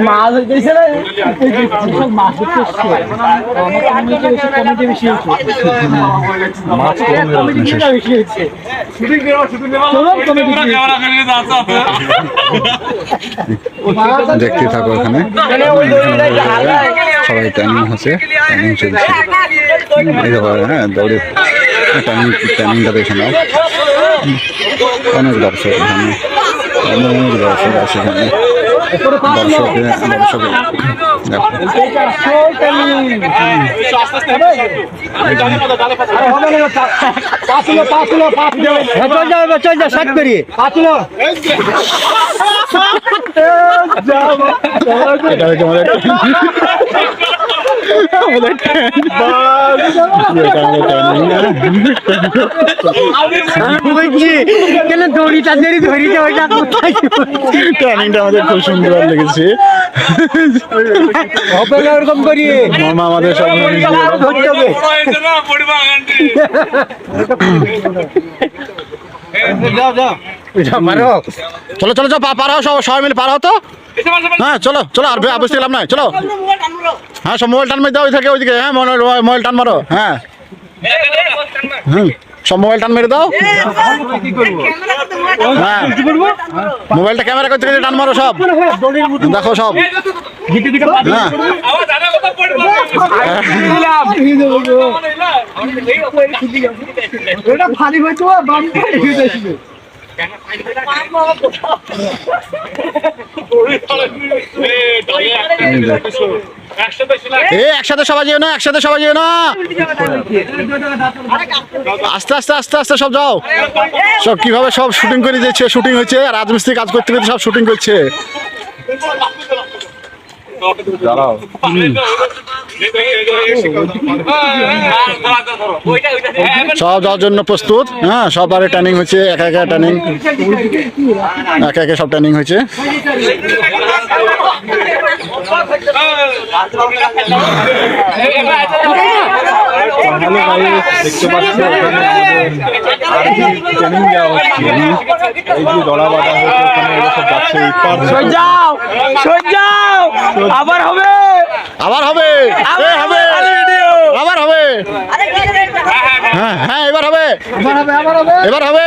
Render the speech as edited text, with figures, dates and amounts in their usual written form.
মাছ হইতেছে না মাছ বেশি হচ্ছে দেখতে থাকো এখানে সবাই ট্রেনিং হচ্ছে, ট্রেনিং চলছে। হ্যাঁ দৌড়ে ট্রেনিংটা দেখে নাও। অনেক দর্শক এখানে, অনেক দর্শক আছে এখানে। দর্শকে এটা হচ্ছে আমাদের ট্রেনিংটা আমাদের খুব সুন্দর লেগেছে। মামা আমাদের সব চলো চলো চলো পার হও, সবাই মিলে পার হও তো। হ্যাঁ চলো চলো, আর বুঝতে গেলাম না, চলো। হ্যাঁ সব মোবাইল টান মেরে দাও ওইদিকে ওইদিকে। হ্যাঁ মোবাইল টান মারো। হ্যাঁ সব মোবাইল টান মেরে দাও। হ্যাঁ মোবাইলটা ক্যামেরা করতে গেলে টান মারো সব, দেখো সব। হ্যাঁ একসাথে সবাই যেও না, একসাথে সবাই যেও না, আস্তে আস্তে আস্তে আস্তে সব যাও। সব কিভাবে সব শুটিং করে দিচ্ছে, শুটিং হচ্ছে। রাজমিস্ত্রি কাজ করতে করতে সব শুটিং করছে। সব যাওয়ার জন্য প্রস্তুত। হ্যাঁ সবারে ট্রেনিং হচ্ছে, একা একা ট্রেনিং, একা একা সব ট্রেনিং হয়েছে। দেখতে পাচ্ছি ট্রেনিং দেওয়া হচ্ছে। এই যে দড়া বাঁধা হয়েছে ওখানে এরা সব যাচ্ছে। আবার হবে, আবার হবে, আবার হবে। হ্যাঁ হ্যাঁ এবার হবে, এবার হবে।